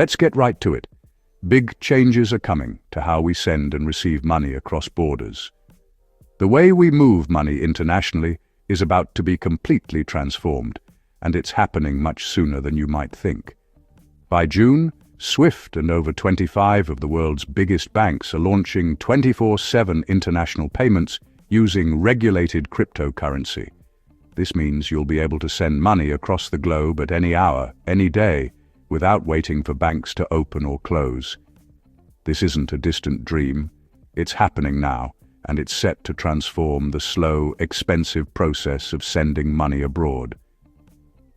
Let's get right to it. Big changes are coming to how we send and receive money across borders. The way we move money internationally is about to be completely transformed, and it's happening much sooner than you might think. By June, SWIFT and over 25 of the world's biggest banks are launching 24/7 international payments using regulated cryptocurrency. This means you'll be able to send money across the globe at any hour, any day, without waiting for banks to open or close. This isn't a distant dream. It's happening now, and it's set to transform the slow, expensive process of sending money abroad.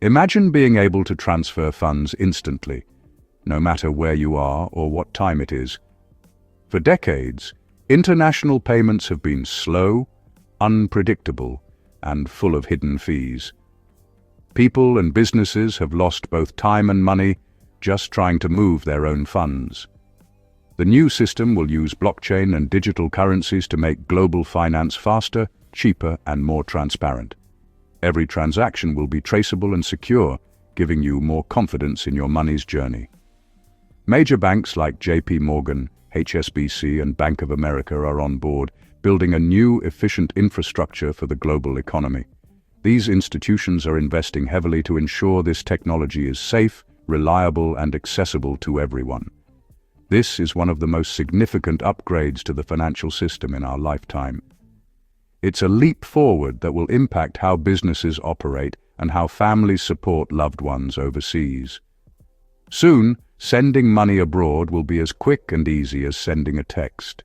Imagine being able to transfer funds instantly, no matter where you are or what time it is. For decades, international payments have been slow, unpredictable, and full of hidden fees. People and businesses have lost both time and money just trying to move their own funds. The new system will use blockchain and digital currencies to make global finance faster, cheaper, and more transparent. Every transaction will be traceable and secure, giving you more confidence in your money's journey. Major banks like JP Morgan, HSBC, and Bank of America are on board, building a new, efficient infrastructure for the global economy. These institutions are investing heavily to ensure this technology is safe, reliable, and accessible to everyone. This is one of the most significant upgrades to the financial system in our lifetime. It's a leap forward that will impact how businesses operate and how families support loved ones overseas. Soon, sending money abroad will be as quick and easy as sending a text.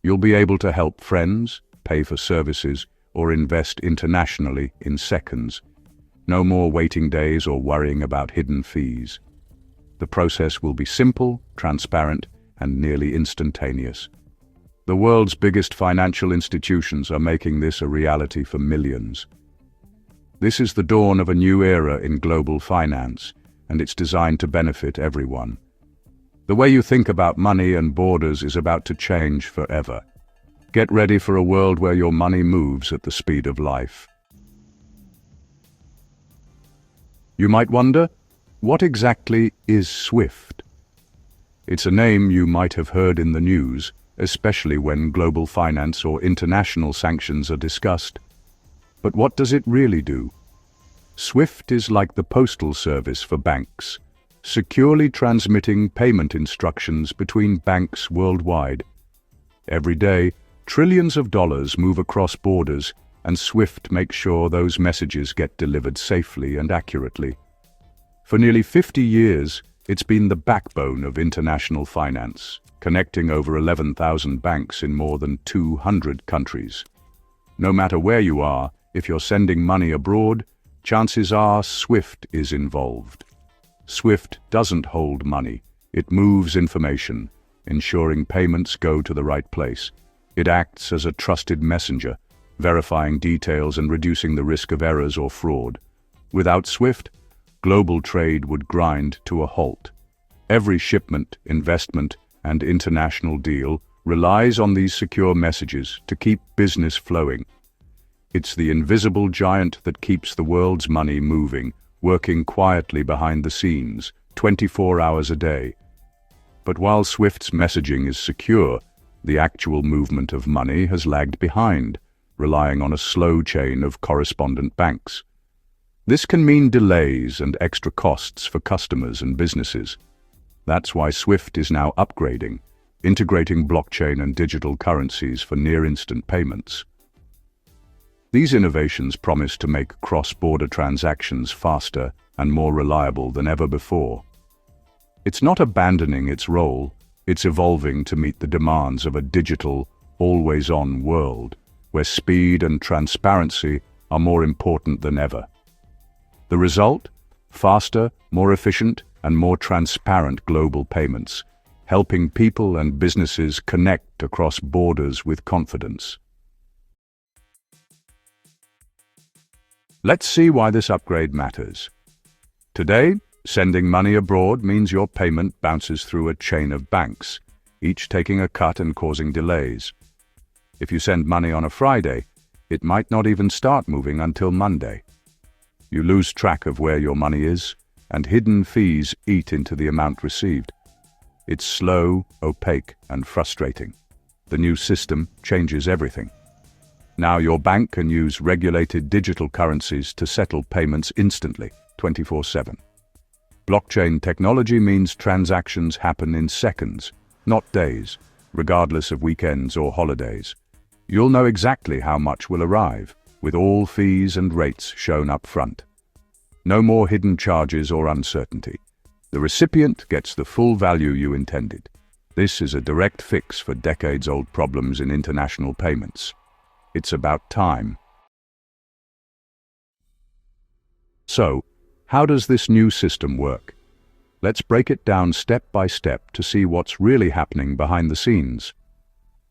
You'll be able to help friends, pay for services, or invest internationally in seconds. No more waiting days or worrying about hidden fees. The process will be simple, transparent, and nearly instantaneous. The world's biggest financial institutions are making this a reality for millions. This is the dawn of a new era in global finance, and it's designed to benefit everyone. The way you think about money and borders is about to change forever. Get ready for a world where your money moves at the speed of life. You might wonder, what exactly is SWIFT? It's a name you might have heard in the news, especially when global finance or international sanctions are discussed. But what does it really do? SWIFT is like the postal service for banks, securely transmitting payment instructions between banks worldwide. Every day, trillions of dollars move across borders, and SWIFT makes sure those messages get delivered safely and accurately. For nearly 50 years, it's been the backbone of international finance, connecting over 11,000 banks in more than 200 countries. No matter where you are, if you're sending money abroad, chances are SWIFT is involved. SWIFT doesn't hold money, it moves information, ensuring payments go to the right place. It acts as a trusted messenger, verifying details and reducing the risk of errors or fraud. Without SWIFT, global trade would grind to a halt. Every shipment, investment, and international deal relies on these secure messages to keep business flowing. It's the invisible giant that keeps the world's money moving, working quietly behind the scenes, 24 hours a day. But while SWIFT's messaging is secure, the actual movement of money has lagged behind, relying on a slow chain of correspondent banks. This can mean delays and extra costs for customers and businesses. That's why SWIFT is now upgrading, integrating blockchain and digital currencies for near-instant payments. These innovations promise to make cross-border transactions faster and more reliable than ever before. It's not abandoning its role, it's evolving to meet the demands of a digital, always-on world, where speed and transparency are more important than ever. The result? Faster, more efficient, and more transparent global payments, helping people and businesses connect across borders with confidence. Let's see why this upgrade matters. Today, sending money abroad means your payment bounces through a chain of banks, each taking a cut and causing delays. If you send money on a Friday, it might not even start moving until Monday. You lose track of where your money is, and hidden fees eat into the amount received. It's slow, opaque, and frustrating. The new system changes everything. Now your bank can use regulated digital currencies to settle payments instantly, 24/7. Blockchain technology means transactions happen in seconds, not days, regardless of weekends or holidays. You'll know exactly how much will arrive, with all fees and rates shown up front. No more hidden charges or uncertainty. The recipient gets the full value you intended. This is a direct fix for decades-old problems in international payments. It's about time. So, how does this new system work? Let's break it down step by step to see what's really happening behind the scenes.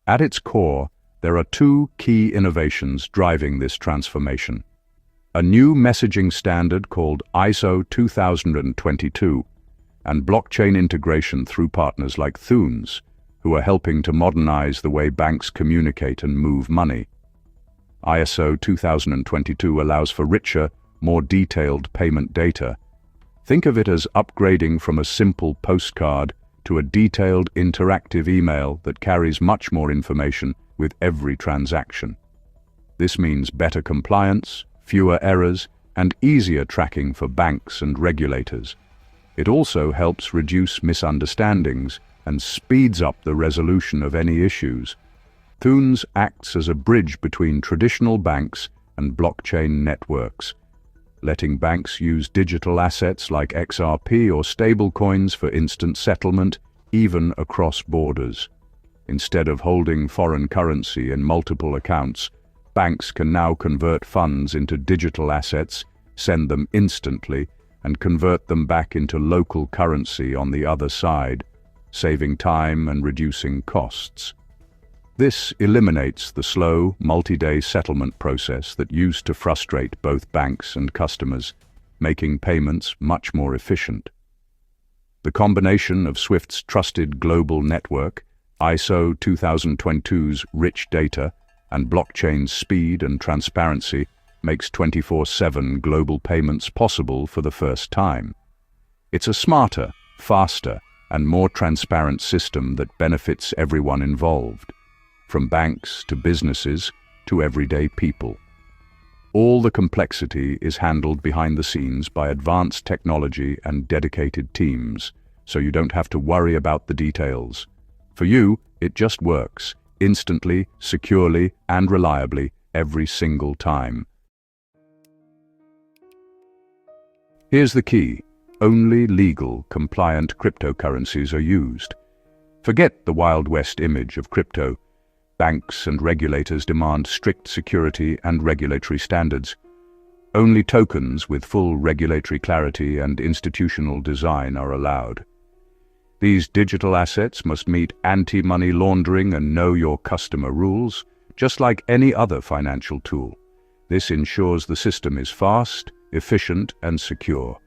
At its core, there are two key innovations driving this transformation. A new messaging standard called ISO 2022 and blockchain integration through partners like Thunes, who are helping to modernize the way banks communicate and move money. ISO 2022 allows for richer, more detailed payment data. Think of it as upgrading from a simple postcard to a detailed interactive email that carries much more information with every transaction. This means better compliance, fewer errors, and easier tracking for banks and regulators. It also helps reduce misunderstandings and speeds up the resolution of any issues. Thunes acts as a bridge between traditional banks and blockchain networks, letting banks use digital assets like XRP or stablecoins for instant settlement, even across borders. Instead of holding foreign currency in multiple accounts, banks can now convert funds into digital assets, send them instantly, and convert them back into local currency on the other side, saving time and reducing costs. This eliminates the slow, multi-day settlement process that used to frustrate both banks and customers, making payments much more efficient. The combination of SWIFT's trusted global network, ISO 2022's rich data, and blockchain's speed and transparency makes 24/7 global payments possible for the first time. It's a smarter, faster, and more transparent system that benefits everyone involved, from banks to businesses to everyday people. All the complexity is handled behind the scenes by advanced technology and dedicated teams, so you don't have to worry about the details. For you, it just works, instantly, securely, and reliably, every single time. Here's the key. Only legal, compliant cryptocurrencies are used. Forget the Wild West image of crypto. Banks and regulators demand strict security and regulatory standards. Only tokens with full regulatory clarity and institutional design are allowed. These digital assets must meet anti-money laundering and know your customer rules, just like any other financial tool. This ensures the system is fast, efficient, and secure.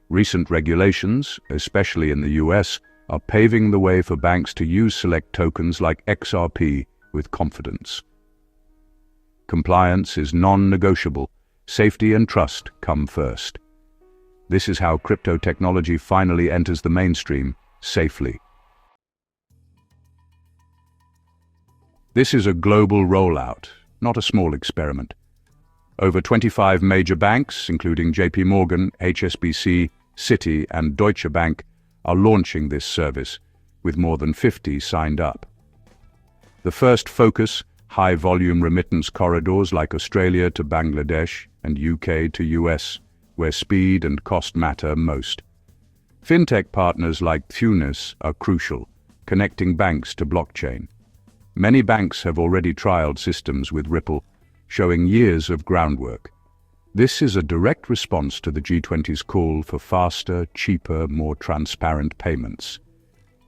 Recent regulations, especially in the US, are paving the way for banks to use select tokens like XRP with confidence. Compliance is non-negotiable. Safety and trust come first. This is how crypto technology finally enters the mainstream, safely. This is a global rollout, not a small experiment. Over 25 major banks, including JP Morgan, HSBC, Citi, and Deutsche Bank, are launching this service, with more than 50 signed up. The first focus, high-volume remittance corridors like Australia to Bangladesh and UK to US, where speed and cost matter most. Fintech partners like Thunes are crucial, connecting banks to blockchain. Many banks have already trialed systems with Ripple, showing years of groundwork. This is a direct response to the G20's call for faster, cheaper, more transparent payments.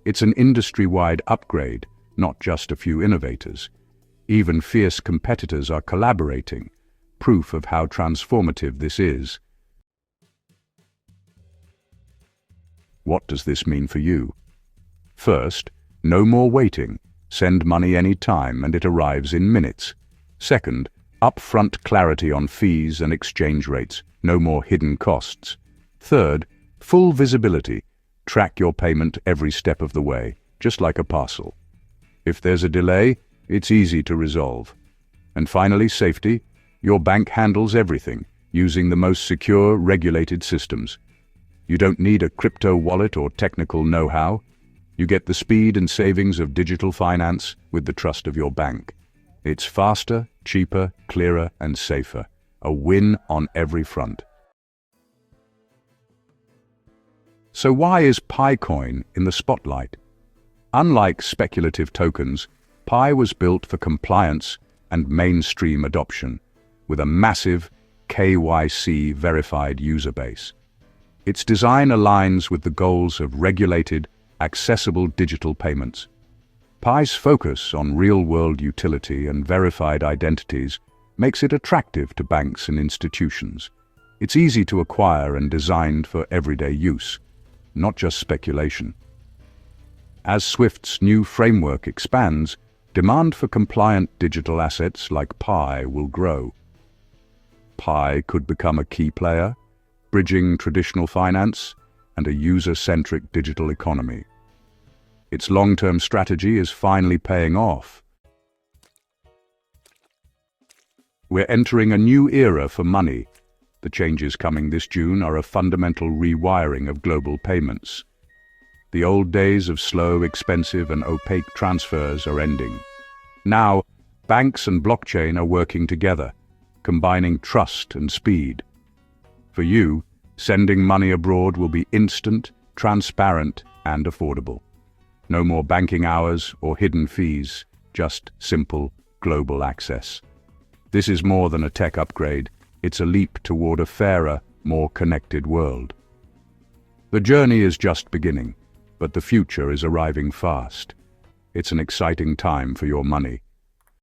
It's an industry-wide upgrade, not just a few innovators. Even fierce competitors are collaborating, proof of how transformative this is. What does this mean for you? First, no more waiting. Send money any time and it arrives in minutes. Second, upfront clarity on fees and exchange rates. No more hidden costs. Third, Full visibility. Track your payment every step of the way, just like a parcel. If there's a delay, it's easy to resolve. And finally, safety. Your bank handles everything, using the most secure, regulated systems. You don't need a crypto wallet or technical know-how. You get the speed and savings of digital finance with the trust of your bank. It's faster, cheaper, clearer, and safer. A win on every front. So why is Picoin in the spotlight? Unlike speculative tokens, Pi was built for compliance and mainstream adoption, with a massive KYC-verified user base. Its design aligns with the goals of regulated, accessible digital payments. Pi's focus on real-world utility and verified identities makes it attractive to banks and institutions. It's easy to acquire and designed for everyday use, not just speculation. As SWIFT's new framework expands, demand for compliant digital assets like Pi will grow. Pi could become a key player, bridging traditional finance and a user-centric digital economy. Its long-term strategy is finally paying off. We're entering a new era for money. The changes coming this June are a fundamental rewiring of global payments. The old days of slow, expensive, and opaque transfers are ending. Now, banks and blockchain are working together, combining trust and speed. For you, sending money abroad will be instant, transparent, and affordable. No more banking hours or hidden fees, just simple, global access. This is more than a tech upgrade. It's a leap toward a fairer, more connected world. The journey is just beginning, but the future is arriving fast. It's an exciting time for your money.